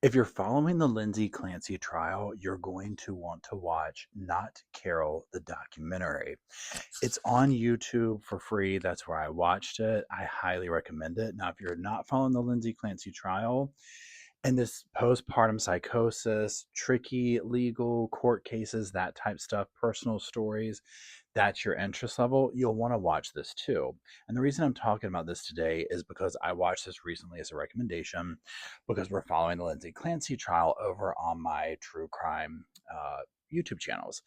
If you're following the Lindsay Clancy trial, you're going to want to watch Not Carol, the documentary. It's on YouTube for free. That's where I watched it. I highly recommend it. Now, if you're not following the Lindsay Clancy trial and this postpartum psychosis, tricky legal court cases, that type stuff, personal stories, that's your interest level, you'll want to watch this too. And the reason I'm talking about this today is because I watched this recently as a recommendation because we're following the Lindsay Clancy trial over on my true crime YouTube channels.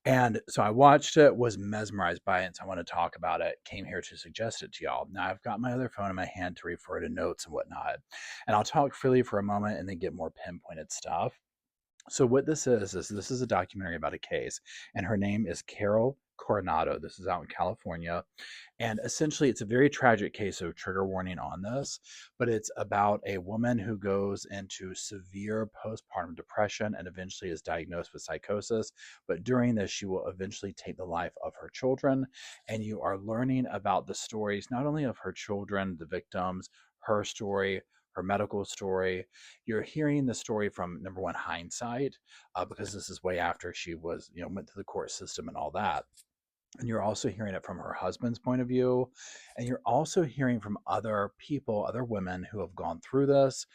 And so I watched it, was mesmerized by it. And so I want to talk about it, came here to suggest it to y'all. Now I've got my other phone in my hand to refer to notes and whatnot. And I'll talk freely for a moment and then get more pinpointed stuff. So what this is a documentary about a case, and her name is Carol Coronado. This is out in California, and essentially it's a very tragic case. So trigger warning on this, but it's about a woman who goes into severe postpartum depression and eventually is diagnosed with psychosis. But during this, she will eventually take the life of her children, and you are learning about the stories not only of her children, the victims, her story, her medical story. You're hearing the story from number one hindsight, because this is way after she was, went through the court system and all that. And you're also hearing it from her husband's point of view. And you're also hearing from other people, other women who have gone through this,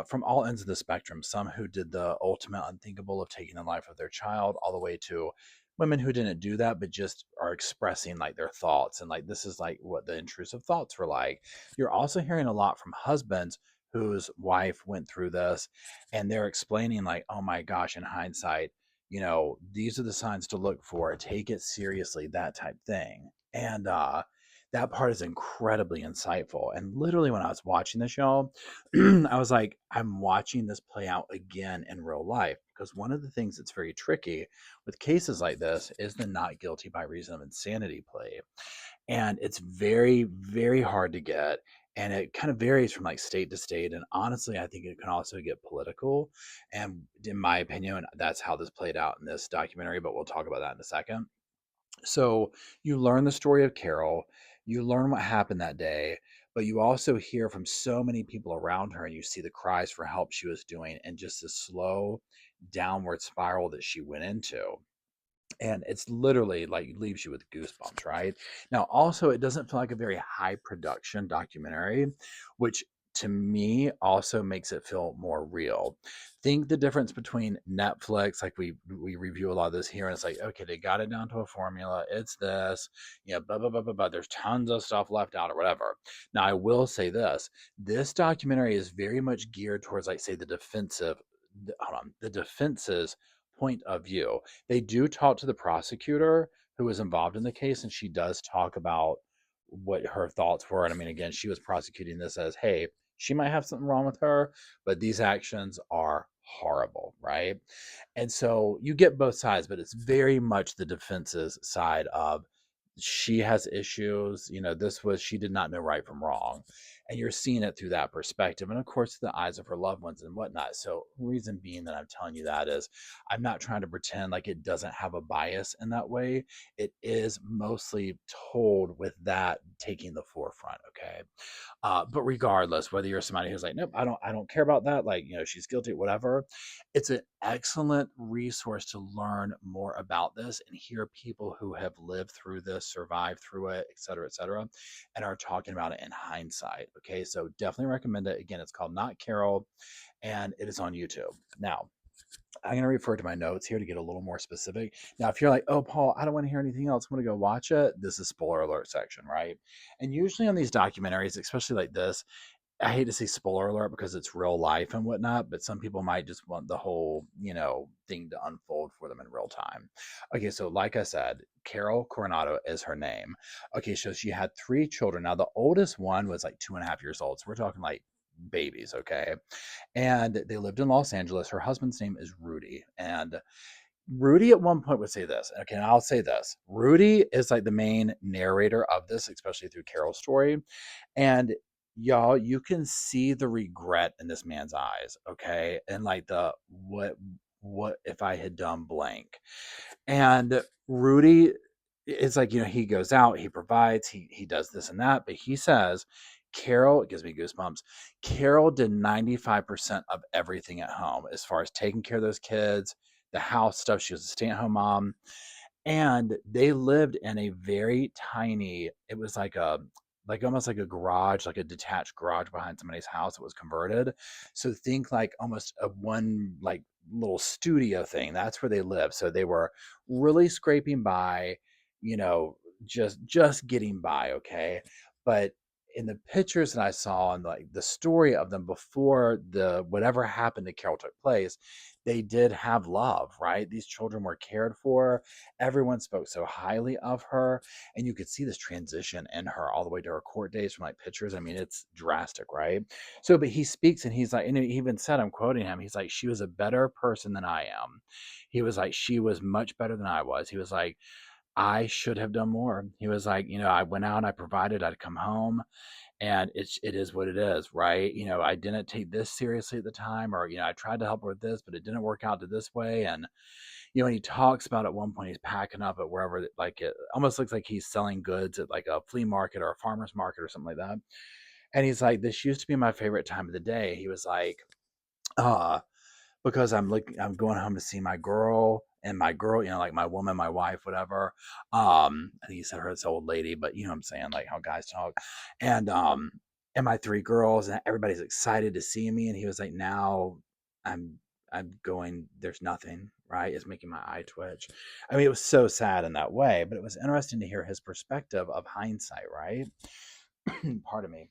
from all ends of the spectrum. Some who did the ultimate unthinkable of taking the life of their child, all the way to women who didn't do that, but just are expressing like their thoughts. And like, this is like what the intrusive thoughts were like. You're also hearing a lot from husbands whose wife went through this, and they're explaining, like, oh my gosh, in hindsight, these are the signs to look for, take it seriously, that type thing. And that part is incredibly insightful. And literally when I was watching the show, I was like, I'm watching this play out again in real life. Because one of the things that's very tricky with cases like this is the not guilty by reason of insanity plea. And it's very, very hard to get. And it kind of varies from like state to state. And honestly, I think it can also get political. And in my opinion, that's how this played out in this documentary, but we'll talk about that in a second. So you learn the story of Carol, you learn what happened that day, but you also hear from so many people around her, and you see the cries for help she was doing and just the slow downward spiral that she went into. And it's literally like leaves you with goosebumps, right? Now, also, it doesn't feel like a very high production documentary, which to me also makes it feel more real. Think the difference between Netflix, like we review a lot of this here, and it's like, okay, they got it down to a formula. It's this, blah blah blah blah blah. There's tons of stuff left out or whatever. Now, I will say this documentary is very much geared towards, like, say, the defense's point of view. They do talk to the prosecutor who was involved in the case, and she does talk about what her thoughts were. And I mean, again, she was prosecuting this as, hey, she might have something wrong with her, but these actions are horrible, right? And so you get both sides, but it's very much the defense's side of, she has issues. She did not know right from wrong. And you're seeing it through that perspective. And of course, the eyes of her loved ones and whatnot. So, reason being that I'm telling you that is, I'm not trying to pretend like it doesn't have a bias in that way. It is mostly told with that taking the forefront. Okay. But regardless, whether you're somebody who's like, nope, I don't care about that, like, she's guilty, whatever, it's an excellent resource to learn more about this and hear people who have lived through this, survived through it, et cetera, and are talking about it in hindsight. Okay, so definitely recommend it. Again, it's called Not Carol, and it is on YouTube. Now, I'm going to refer to my notes here to get a little more specific. Now, if you're like, oh, Paul, I don't want to hear anything else, I'm going to go watch it, this is spoiler alert section, right? And usually on these documentaries, especially like this, I hate to say spoiler alert because it's real life and whatnot, but some people might just want the whole, thing to unfold for them in real time. Okay, so like I said, Carol Coronado is her name. Okay, so she had three children. Now, the oldest one was like 2.5 years old. So we're talking like babies, okay? And they lived in Los Angeles. Her husband's name is Rudy. And Rudy at one point would say this. Okay, and I'll say this. Rudy is like the main narrator of this, especially through Carol's story. And y'all, you can see the regret in this man's eyes, okay? And like the what if I had done blank. And Rudy is like, he goes out, he provides, he does this and that, but he says Carol, it gives me goosebumps. Carol did 95% of everything at home as far as taking care of those kids, the house stuff. She was a stay-at-home mom. And they lived in a very tiny, it was like almost like a garage, like a detached garage behind somebody's house that was converted. So think like almost a one like little studio thing. That's where they lived. So they were really scraping by, you know, just getting by, okay? But in the pictures that I saw and like the story of them before the whatever happened to Carol took place, they did have love, right? These children were cared for. Everyone spoke so highly of her, and you could see this transition in her all the way to her court days from like pictures. I mean, it's drastic, right? So, but he speaks and he's like, and he even said, I'm quoting him, he's like, she was a better person than I am. He was like, she was much better than I was. He was like, I should have done more. He was like, I went out, I provided, I'd come home, and it is what it is, right? I didn't take this seriously at the time, or I tried to help her with this, but it didn't work out to this way. And when he talks about at one point he's packing up at wherever, like it almost looks like he's selling goods at like a flea market or a farmer's market or something like that. And he's like, this used to be my favorite time of the day. He was like, uh, because I'm going home to see my girl, and my girl, like my woman, my wife, whatever. I think he said her, it's old lady, but you know what I'm saying, like how guys talk. And my three girls, and everybody's excited to see me. And he was like, now I'm I'm going, there's nothing, right? It's making my eye twitch. I mean, it was so sad in that way, but it was interesting to hear his perspective of hindsight, right? Pardon me.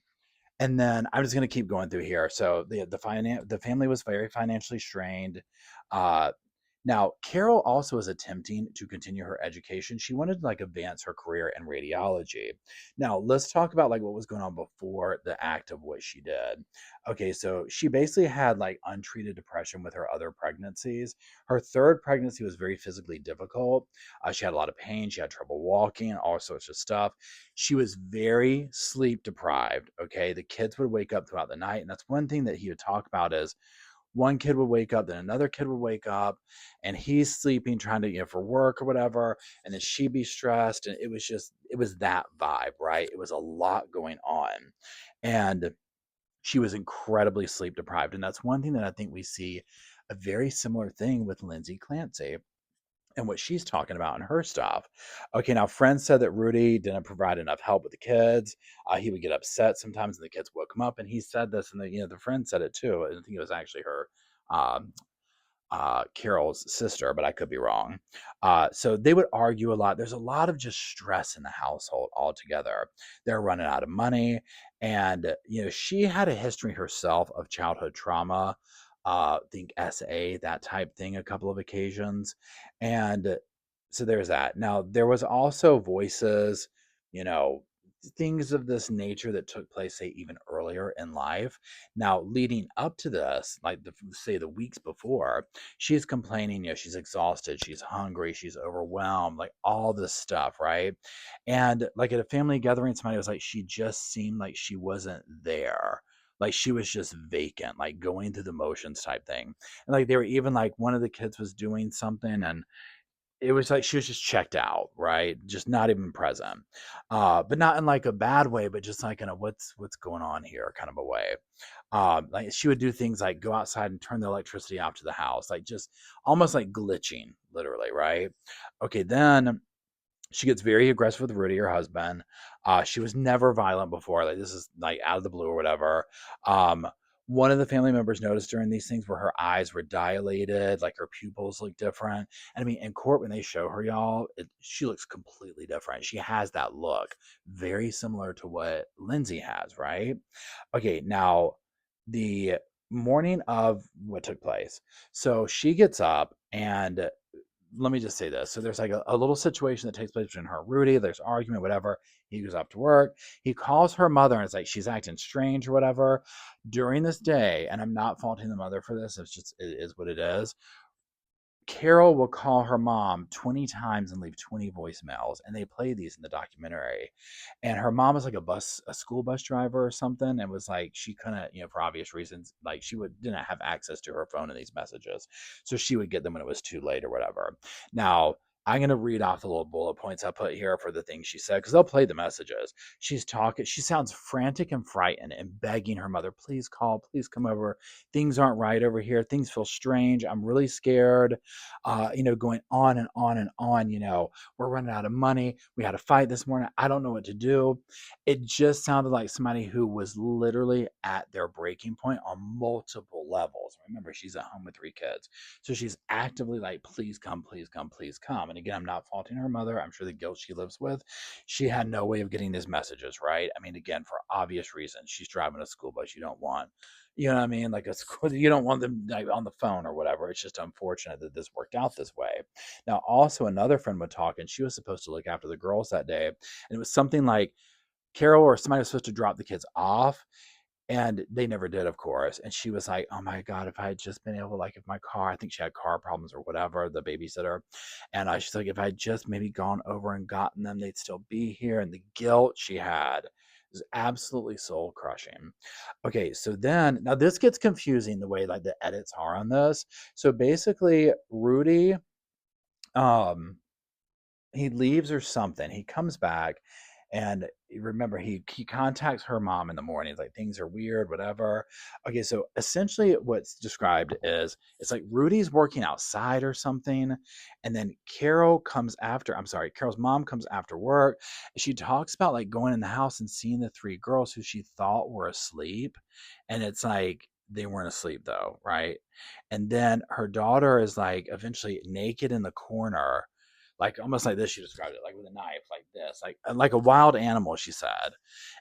And then I'm just going to keep going through here. So the family was very financially strained. Uh, Now, Carol also was attempting to continue her education. She wanted to like advance her career in radiology. Now, let's talk about like what was going on before the act of what she did. Okay, so she basically had like untreated depression with her other pregnancies. Her third pregnancy was very physically difficult. She had a lot of pain. She had trouble walking, all sorts of stuff. She was very sleep deprived. Okay, the kids would wake up throughout the night, and that's one thing that he would talk about is one kid would wake up, then another kid would wake up, and he's sleeping, trying to, for work or whatever, and then she'd be stressed, and it was that vibe, right? It was a lot going on, and she was incredibly sleep deprived, and that's one thing that I think we see a very similar thing with Lindsay Clancy and what she's talking about in her stuff. Okay, now friends said that Rudy didn't provide enough help with the kids. He would get upset sometimes, and the kids woke him up. And he said this, and the friend said it too. I think it was actually her, um, Carol's sister, but I could be wrong. So they would argue a lot. There's a lot of just stress in the household altogether. They're running out of money. And, she had a history herself of childhood trauma, think SA, that type thing, a couple of occasions. And so there's that. Now, there was also voices, you know, things of this nature that took place, say, even earlier in life. Now, leading up to this, like say the weeks before, she's complaining, she's exhausted, she's hungry, she's overwhelmed, like all this stuff, right? And like at a family gathering, somebody was like, she just seemed like she wasn't there. Like she was just vacant, like going through the motions type thing. And like they were even like one of the kids was doing something, and it was like she was just checked out, right? Just not even present. But not in like a bad way, but just like in a what's going on here kind of a way. Like she would do things like go outside and turn the electricity off to the house, like just almost like glitching, literally, right? Okay, then she gets very aggressive with Rudy, her husband. She was never violent before. Like this is like out of the blue or whatever. Um, One of the family members noticed during these things where her eyes were dilated, like her pupils look different. And I mean, in court when they show her, y'all, she looks completely different. She has that look, very similar to what Lindsay has, right? Okay, now the morning of what took place. So she gets up, and let me just say this. So there's like a little situation that takes place between her and Rudy. There's argument, whatever. He goes off to work. He calls her mother, and it's like she's acting strange or whatever. During this day, and I'm not faulting the mother for this, it is what it is. Carol will call her mom 20 times and leave 20 voicemails, and they play these in the documentary. And her mom was like a school bus driver or something, and was like she couldn't, for obvious reasons, like she didn't have access to her phone in these messages, so she would get them when it was too late or whatever. Now I'm going to read off the little bullet points I put here for the things she said because they'll play the messages. She's talking. She sounds frantic and frightened and begging her mother, please call, please come over. Things aren't right over here. Things feel strange. I'm really scared. Going on and on and on. We're running out of money. We had a fight this morning. I don't know what to do. It just sounded like somebody who was literally at their breaking point on multiple levels. Remember, she's at home with 3 kids. So she's actively like, please come, please come, please come. And again, I'm not faulting her mother. I'm sure the guilt she lives with. She had no way of getting these messages, right? I mean, again, for obvious reasons. She's driving a school bus. You don't want, you know what I mean? Like a school, you don't want them like on the phone or whatever. It's just unfortunate that this worked out this way. Now, also another friend would talk, and she was supposed to look after the girls that day. And it was something like Carol or somebody was supposed to drop the kids off, and they never did, of course. And she was like, oh my God, if I had just been able, like, if my car, I think she had car problems or whatever, the babysitter. And she's like, if I had just maybe gone over and gotten them, they'd still be here. And the guilt she had was absolutely soul crushing. Okay, so then, now this gets confusing the way like the edits are on this. So basically, Rudy, um, he leaves or something. He comes back, and remember, he contacts her mom in the morning. He's like, things are weird, whatever. Okay, so essentially what's described is it's like Rudy's working outside or something, and then Carol's mom comes after work. And she talks about like going in the house and seeing the 3 girls who she thought were asleep, and it's like they weren't asleep though, right? And then her daughter is like eventually naked in the corner, like almost like this. She described it like with a knife, like this, like a wild animal, she said.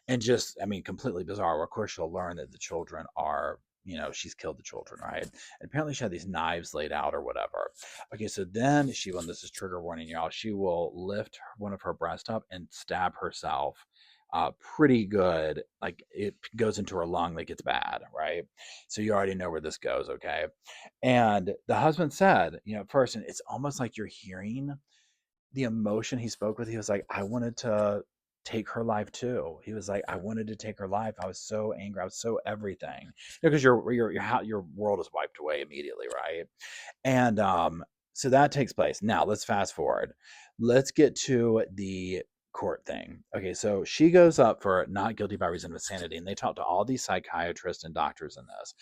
And just, I mean, completely bizarre. Of course, she'll learn that the children are, she's killed the children, right? And apparently she had these knives laid out or whatever. Okay, so then when this is trigger warning, y'all, she will lift one of her breasts up and stab herself pretty good. Like it goes into her lung, like it's bad, right? So you already know where this goes, okay? And the husband said, at first, and it's almost like you're hearing the emotion he spoke with. He was like, I wanted to take her life too. He was like, I wanted to take her life. I was so angry. I was so everything. Because your world is wiped away immediately, right? And so that takes place. Now let's fast forward. Let's get to the court thing. Okay, so she goes up for not guilty by reason of insanity, and they talk to all these psychiatrists and doctors in this,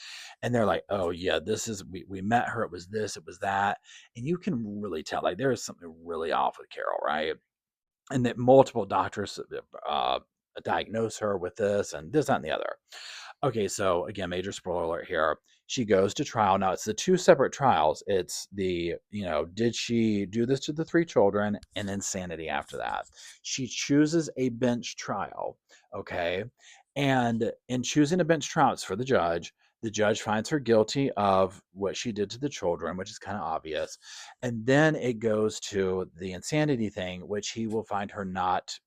and they're like, oh yeah, this is we met her, it was this, it was that. And you can really tell like there is something really off with Carol, right? And that multiple doctors diagnose her with this and this, that, and the other. Okay, so again, major spoiler alert here. She goes to trial. Now it's the 2 separate trials. It's the, did she do this to the 3 children, and insanity after that. She chooses a bench trial. Okay. And in choosing a bench trial, it's for the judge. The judge finds her guilty of what she did to the children, which is kind of obvious. And then it goes to the insanity thing, which he will find her not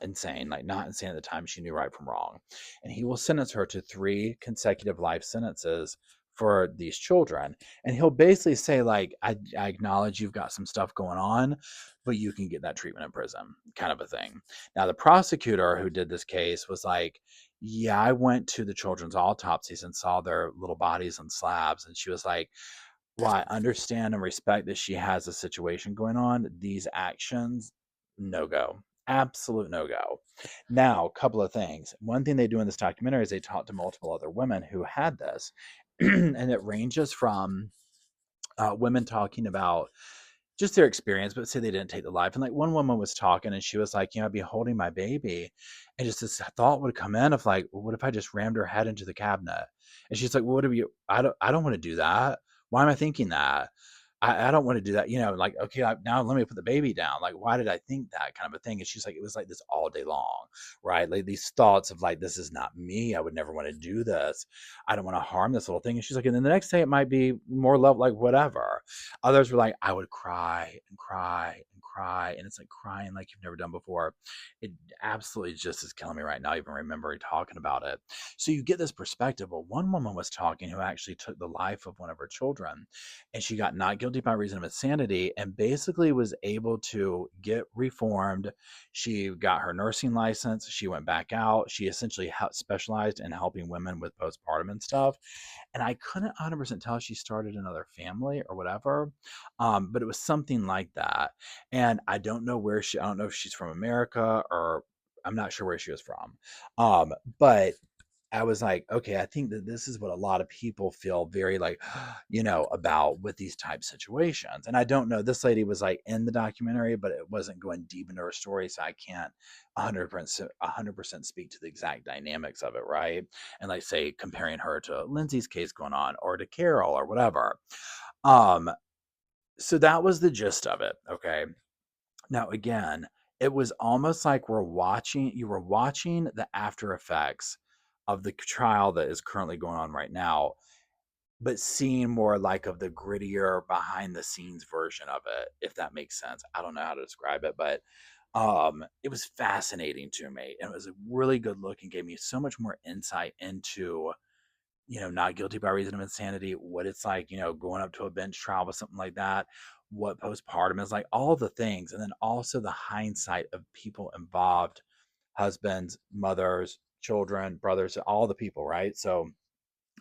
insane, like not insane at the time she knew right from wrong. And he will sentence her to 3 consecutive life sentences for these children. And he'll basically say, like, I acknowledge you've got some stuff going on, but you can get that treatment in prison, kind of a thing. Now, the prosecutor who did this case was like, yeah, I went to the children's autopsies and saw their little bodies on slabs. And she was like, well, I understand and respect that she has a situation going on. These actions, no go. Absolute no go. Now, a couple of things. One thing they do in this documentary is they talk to multiple other women who had this. And it ranges from women talking about just their experience, but say they didn't take the life. And like one woman was talking and she was like, I'd be holding my baby. And just this thought would come in of like, well, what if I just rammed her head into the cabinet? And she's like, well, what do you, I don't want to do that. Why am I thinking that? I don't want to do that. Like, okay, now let me put the baby down. Like, why did I think that kind of a thing? And she's like, it was like this all day long, right? Like these thoughts of like, this is not me. I would never want to do this. I don't want to harm this little thing. And she's like, and then the next day it might be more love, like whatever. Others were like, I would cry and cry and cry. And it's like crying like you've never done before. It absolutely just is killing me right now, even remembering talking about it. So you get this perspective. Well, one woman was talking who actually took the life of one of her children, and she got not guilty by reason of insanity and basically was able to get reformed. She got her nursing license. She went back out. She essentially specialized in helping women with postpartum and stuff. and I couldn't 100% tell if she started another family or whatever, but it was something like that. And I don't know if she's from America or I'm not sure where she was from. But I was like, okay, I think that this is what a lot of people feel very like, about with these type situations. And I don't know, this lady was like in the documentary, but it wasn't going deep into her story. So I can't 100% speak to the exact dynamics of it. Right. And like say comparing her to Lindsay's case going on or to Carol or whatever. Um, so that was the gist of it. Okay. Now, again, it was almost like you were watching the after effects of the trial that is currently going on right now, but seeing more like of the grittier behind the scenes version of it, if that makes sense. I don't know how to describe it, but it was fascinating to me. And it was a really good look and gave me so much more insight into not guilty by reason of insanity, what it's like, going up to a bench trial with something like that, what postpartum is like, all the things. And then also the hindsight of people involved, husbands, mothers, children, brothers, all the people, right? So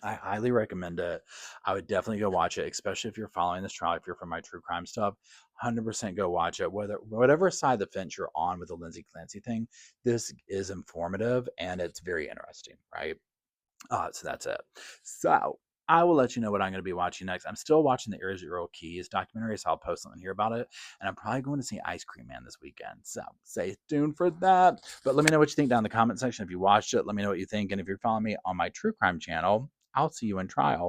I highly recommend it. I would definitely go watch it, especially if you're following this trial, if you're from my true crime stuff. 100% go watch it. Whatever side of the fence you're on with the Lindsay Clancy thing, this is informative and it's very interesting, right? So that's it. So I will let you know what I'm going to be watching next. I'm still watching the Israel Keys documentary, so I'll post something here about it. And I'm probably going to see Ice Cream Man this weekend. So stay tuned for that. But let me know what you think down in the comment section. If you watched it, let me know what you think. And if you're following me on my true crime channel, I'll see you in trial.